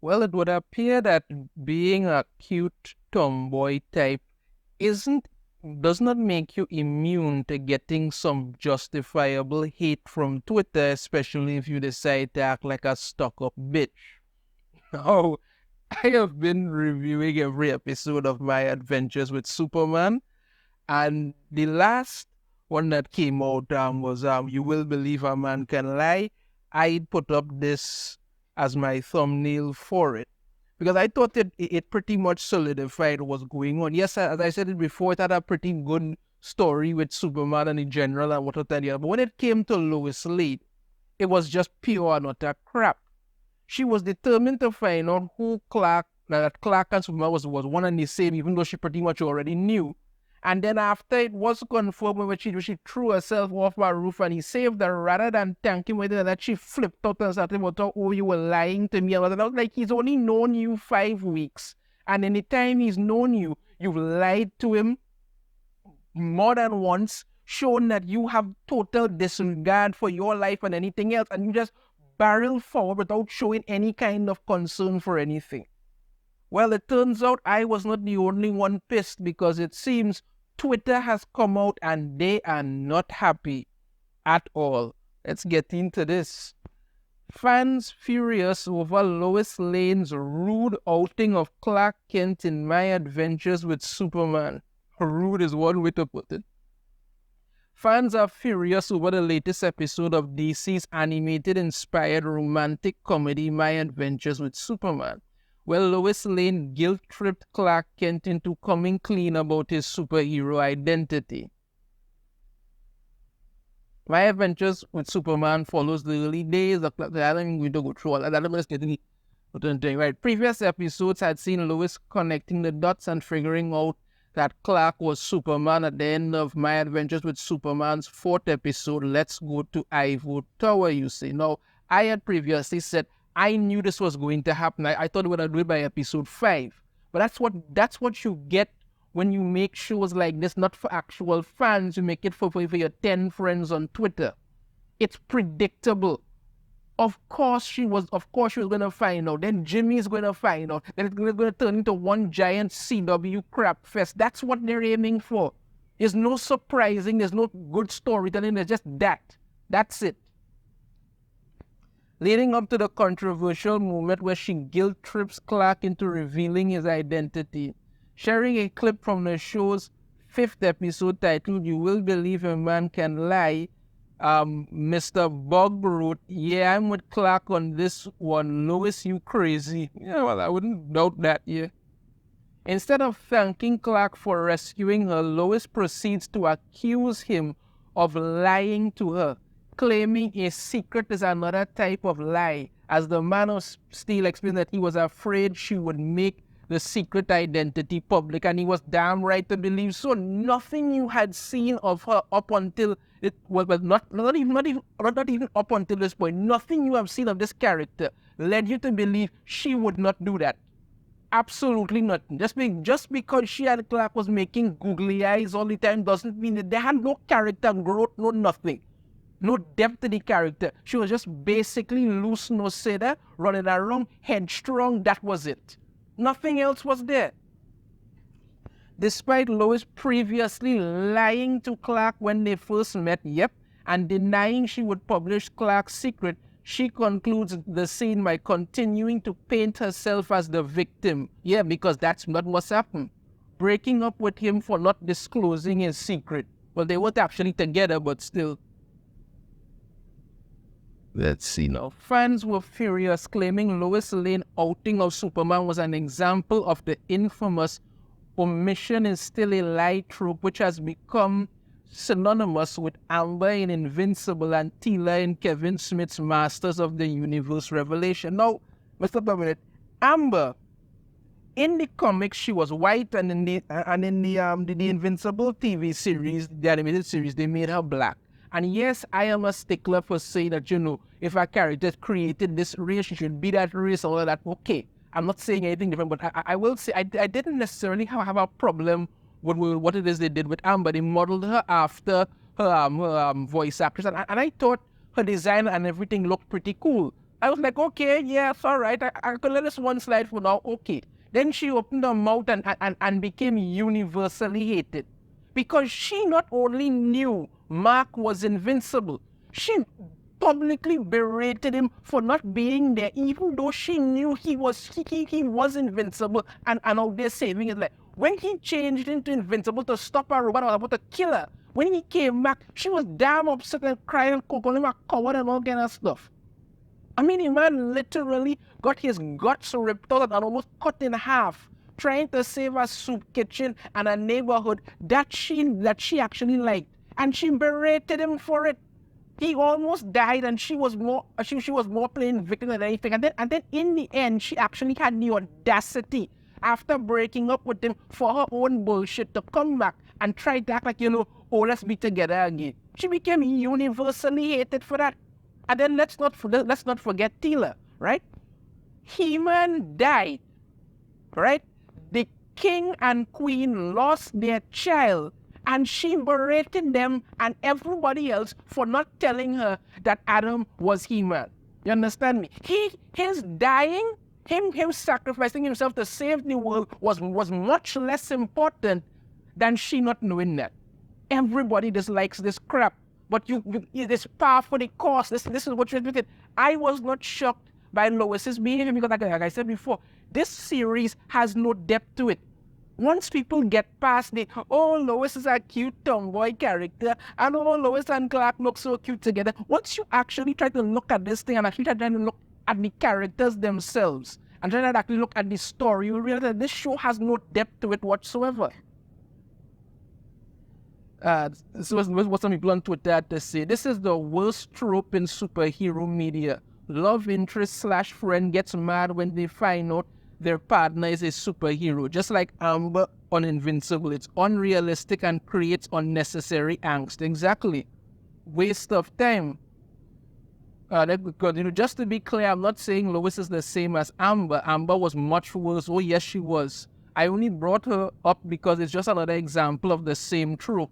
Well, it would appear that being a cute tomboy type isn't does not make you immune to getting some justifiable hate from Twitter, especially if you decide to act like a stuck-up bitch. Oh, I have been reviewing every episode of my adventures with Superman, and the last one that came out was You Will Believe a Man Can Lie. I put up this as my thumbnail for it because I thought it pretty much solidified what's going on. Yes, as I said it before, it had a pretty good story with Superman and in general and what have you. But when it came to Lois Lane, it was just pure and utter crap. She was determined to find out who that Clark and Superman was one and the same, even though she pretty much already knew. And then after it was confirmed when she threw herself off my roof and he saved her, rather than thank him with it, that she flipped out and started about, oh, you were lying to me. And I was like, he's only known you 5 weeks. And in the time he's known you, you've lied to him more than once, shown that you have total disregard for your life and anything else, and you just barrel forward without showing any kind of concern for anything. Well, it turns out I was not the only one pissed, because it seems Twitter has come out and they are not happy at all. Let's get into this. Fans furious over Lois Lane's rude outing of Clark Kent in My Adventures with Superman. Rude is one way to put it. Fans are furious over the latest episode of DC's animated-inspired romantic comedy My Adventures with Superman, where Lois Lane guilt-tripped Clark Kent into coming clean about his superhero identity. My Adventures with Superman follows the early days of Clark. I don't going to go through all that. I'm just getting it. Right. Previous episodes had seen Lois connecting the dots and figuring out that Clark was Superman at the end of My Adventures with Superman's 4th episode, Let's Go to Ivo Tower, you see. Now, I had previously said I knew this was going to happen. I thought we were going to do it by episode 5. But that's what you get when you make shows like this, not for actual fans. You make it for your 10 friends on Twitter. It's predictable. Of course she was going to find out. Then Jimmy's going to find out. Then it's going to turn into one giant CW crap fest. That's what they're aiming for. There's no surprising. There's no good storytelling. There's just that. That's it. Leading up to the controversial moment where she guilt trips Clark into revealing his identity, sharing a clip from the show's 5th episode titled You Will Believe a Man Can Lie, Mr. Bog wrote, yeah, I'm with Clark on this one. Lois, you crazy. Yeah, well, I wouldn't doubt that, yeah. Instead of thanking Clark for rescuing her, Lois proceeds to accuse him of lying to her, claiming a secret is another type of lie, as the Man of Steel explained that he was afraid she would make the secret identity public, and he was damn right to believe so. Nothing you had seen of her up until it was not even up until this point. Nothing you have seen of this character led you to believe she would not do that. Absolutely nothing. Just because she and Clark was making googly eyes all the time doesn't mean that they had no character growth, no nothing. No depth to the character. She was just basically loose, no sailor, running around, headstrong. That was it. Nothing else was there. Despite Lois previously lying to Clark when they first met, and denying she would publish Clark's secret, she concludes the scene by continuing to paint herself as the victim. Yeah, because that's not what's happened. Breaking up with him for not disclosing his secret. Well, they weren't actually together, but still. Let's see now. Fans were furious, claiming Lois Lane outing of Superman was an example of the infamous omission is still a lie trope, which has become synonymous with Amber in Invincible and Tila in Kevin Smith's Masters of the Universe Revelation. Now, let's stop a minute. Amber, in the comics, she was white, and in the Invincible TV series, the animated series, they made her black. And yes, I am a stickler for saying that, if a character created this race, she should be that race, all of that. Okay, I'm not saying anything different, but I will say I didn't necessarily have a problem with what it is they did with Amber. They modeled her after her voice actress, and I thought her design and everything looked pretty cool. I was like, okay, yes, all right. I could let this one slide for now. Okay. Then she opened her mouth and became universally hated because she not only knew Mark was invincible, she publicly berated him for not being there, even though she knew he was invincible and out there saving his life. When he changed into invincible to stop a robot or about to kill her, when he came back, she was damn upset and crying, calling him a coward and all kind of stuff. I mean, the man literally got his guts ripped out and almost cut in half, trying to save a soup kitchen and a neighborhood that she actually liked, and she berated him for it. He almost died, and she was more playing victim than anything. And then in the end, she actually had the audacity, after breaking up with him for her own bullshit, to come back and try to act like, oh, let's be together again. She became universally hated for that. And then let's not forget Taylor, right? He-Man died, right? The king and queen lost their child, and she berated them and everybody else for not telling her that Adam was He-Man. You understand me? His dying, him sacrificing himself to save the world was much less important than she not knowing that. Everybody dislikes this crap. But this par for the course. This is what you admitted. I was not shocked by Lois's behavior because, like I said before, this series has no depth to it. Once people get past Lois is a cute tomboy character, and Lois and Clark look so cute together. Once you actually try to look at this thing and actually try to look at the characters themselves and try to actually look at the story, you realize that this show has no depth to it whatsoever. This was what some people on Twitter had to say. This is the worst trope in superhero media. Love interest / friend gets mad when they find out their partner is a superhero. Just like Amber on Invincible. It's unrealistic and creates unnecessary angst. Exactly. Waste of time. Just to be clear, I'm not saying Lois is the same as Amber. Amber was much worse. Oh, yes, she was. I only brought her up because it's just another example of the same trope.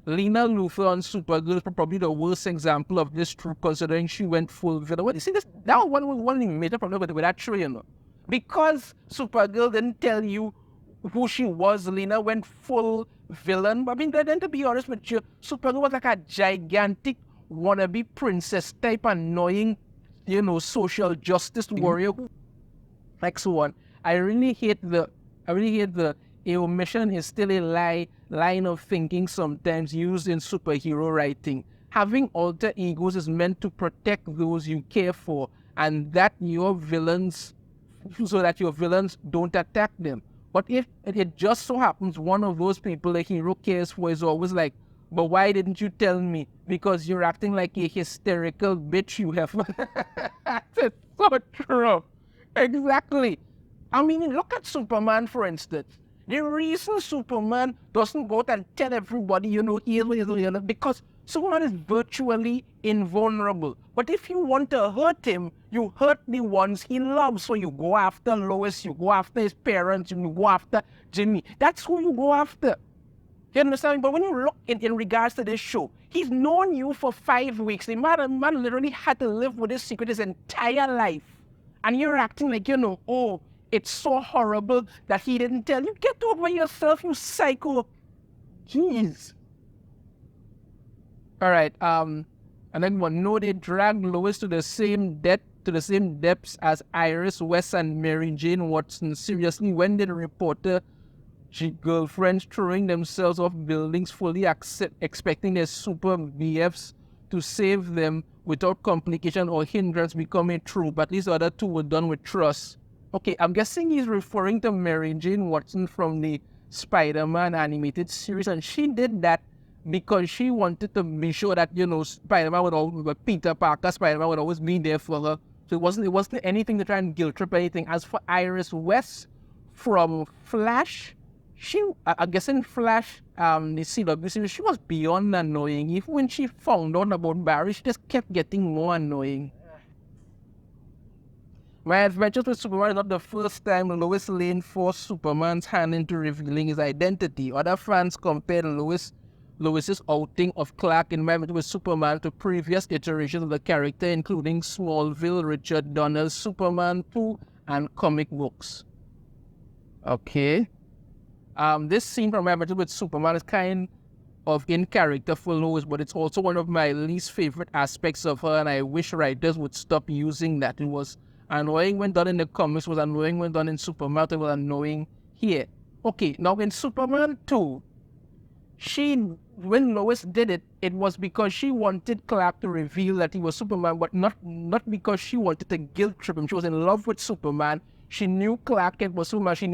Lena Luthor on Supergirl is probably the worst example of this trope, considering she went full villain. You see, that was one of the major problems with that show, Because Supergirl didn't tell you who she was, Lena went full villain. I mean, then to be honest with you, Supergirl was like a gigantic wannabe princess type, annoying, social justice warrior, like so on. I really hate the omission is still a line of thinking sometimes used in superhero writing. Having alter egos is meant to protect those you care for, and that your villains don't attack them. But if it just so happens one of those people the hero cares for is always like, but why didn't you tell me? Because you're acting like a hysterical bitch you have. That's so true. Exactly. I mean, look at Superman, for instance. The reason Superman doesn't go out and tell everybody, he is because Superman is virtually invulnerable. But if you want to hurt him, you hurt the ones he loves. So you go after Lois, you go after his parents, you go after Jimmy. That's who you go after. You understand me? But when you look in regards to this show, he's known you for 5 weeks. The man literally had to live with this secret his entire life. And you're acting like, it's so horrible that he didn't tell you. Get over yourself, you psycho. Jeez. All right. And then they dragged Lois to the same depths as Iris West and Mary Jane Watson. Seriously, when did a reporter girlfriends throwing themselves off buildings fully expecting their super BFs to save them without complication or hindrance become a trope? At least the other two were done with trust. Okay, I'm guessing he's referring to Mary Jane Watson from the Spider-Man animated series, and she did that because she wanted to be sure that, Spider-Man Peter Parker, Spider-Man would always be there for her. So it wasn't anything to try and guilt trip or anything. As for Iris West from Flash, I'm guessing Flash, the CW series, she was beyond annoying. Even when she found out about Barry, she just kept getting more annoying. My adventures with Superman is not the first time Lois Lane forced Superman's hand into revealing his identity. Other fans compared Lois Lois's outing of Clark in Married with Superman to previous iterations of the character, including Smallville, Richard Donner's Superman 2, and comic books. Okay. This scene from Married with Superman is kind of in character for Lois, but it's also one of my least favorite aspects of her, and I wish writers would stop using that. It was annoying when done in the comics, was annoying when done in Superman, it was annoying here. Okay, now in Superman 2, when Lois did it, it was because she wanted Clark to reveal that he was Superman, but not because she wanted to guilt trip him. She was in love with Superman. She knew Clark Kent was Superman. She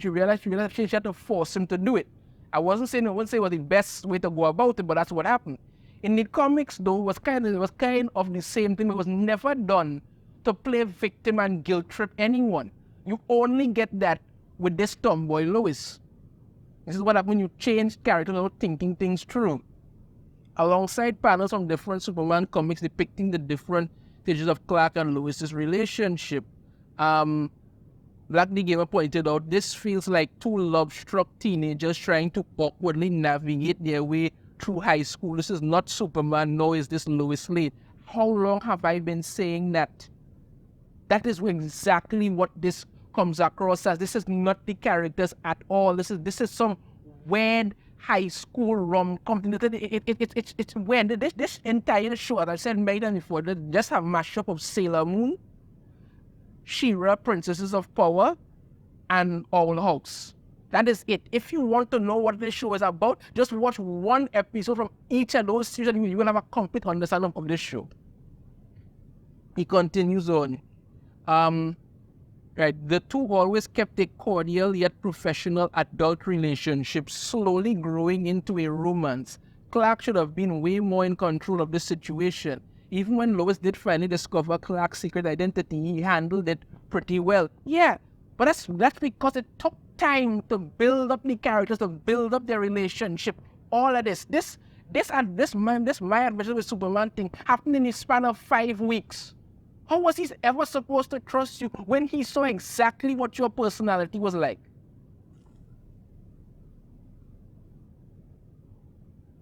realized she had to force him to do it. I wouldn't say it was the best way to go about it, but that's what happened. In the comics, though, it was kind of the same thing. It was never done to play victim and guilt trip anyone. You only get that with this tomboy Lois. This is what happens when you change character without thinking things through. Alongside panels from different Superman comics depicting the different stages of Clark and Lois's relationship, Black the Gamer pointed out, this feels like two love-struck teenagers trying to awkwardly navigate their way through high school. This is not Superman, nor is this Lois Lane. How long have I been saying that? That is exactly what this comes across as. This is not the characters at all. This is some weird high school rom-com. It's weird. This entire show, as I said many times before, just a mashup of Sailor Moon, She-Ra, Princesses of Power, and Owl House. That is it. If you want to know what this show is about, just watch one episode from each of those series and you will have a complete understanding of this show. He continues on. Right, the two always kept a cordial yet professional adult relationship, slowly growing into a romance. Clark should have been way more in control of the situation. Even when Lois did finally discover Clark's secret identity, he handled it pretty well. Yeah, but that's because it took time to build up the characters, to build up their relationship. All of this My Adventure with Superman thing happened in the span of 5 weeks. How was he ever supposed to trust you when he saw exactly what your personality was like?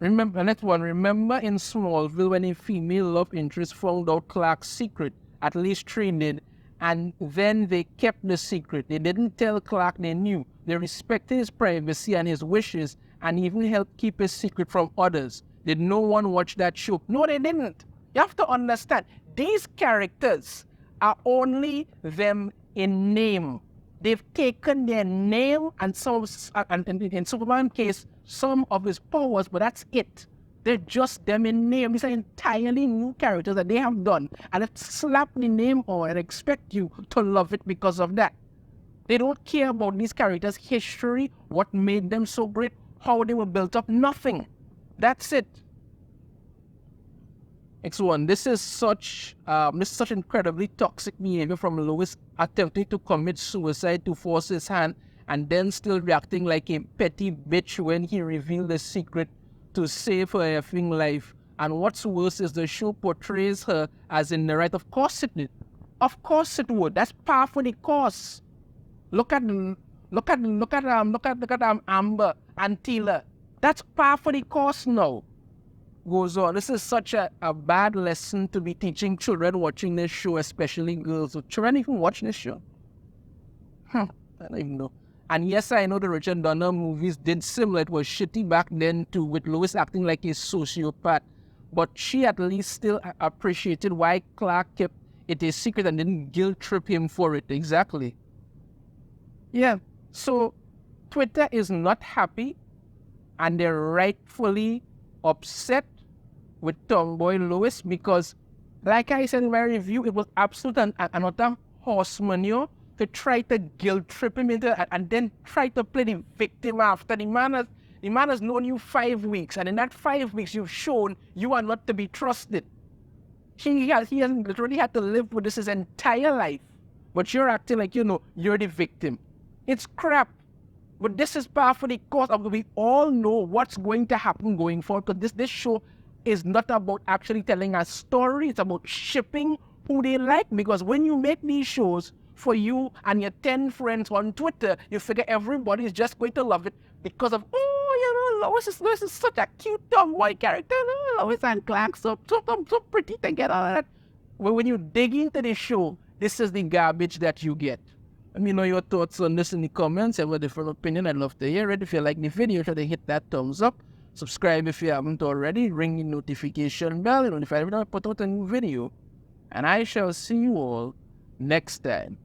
Remember in Smallville when a female love interest found out Clark's secret, at least Trey did, and then they kept the secret. They didn't tell Clark they knew. They respected his privacy and his wishes and even helped keep his secret from others. Did no one watch that show? No, they didn't. You have to understand, these characters are only them in name. They've taken their name and in Superman's case, some of his powers, but that's it. They're just them in name. These are entirely new characters that they have done, and have slapped the name on and expect you to love it because of that. They don't care about these characters' history, what made them so great, how they were built up, nothing. That's it. Next one. This is such incredibly toxic behavior from Lois, attempting to commit suicide to force his hand and then still reacting like a petty bitch when he revealed the secret to save her effing life. And what's worse is the show portrays her as in the right. Of course it did. Of course it would. That's par for the course. Look at Amber and Tila. That's par for the course now. Goes on. This is such a bad lesson to be teaching children watching this show, especially girls. So children even watch this show? I don't even know. And yes, I know the Richard Donner movies did similar. It was shitty back then too, with Lois acting like a sociopath. But she at least still appreciated why Clark kept it a secret and didn't guilt trip him for it. Exactly. Yeah. So Twitter is not happy, and they're rightfully upset with Tomboy Lois because, like I said in my review, it was absolute and utter horse manure to try to guilt trip him into and then try to play the victim after. The man has known you 5 weeks, and in that 5 weeks you've shown you are not to be trusted. He has literally had to live with this his entire life, but you're acting like you're the victim. It's crap. But this is par for the course of we all know what's going to happen going forward, because this show is not about actually telling a story. It's about shipping who they like, because when you make these shows for you and your 10 friends on Twitter, you figure everybody is just going to love it because of, Lois is such a cute tomboy character. Lois and Clark so pretty together. Well, when you dig into the show, this is the garbage that you get. Let me know your thoughts on this in the comments. Have a different opinion. I'd love to hear it. If you like the video, try to hit that thumbs up. Subscribe if you haven't already. Ring the notification bell. You'll notify every time I put out a new video. And I shall see you all next time.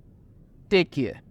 Take care.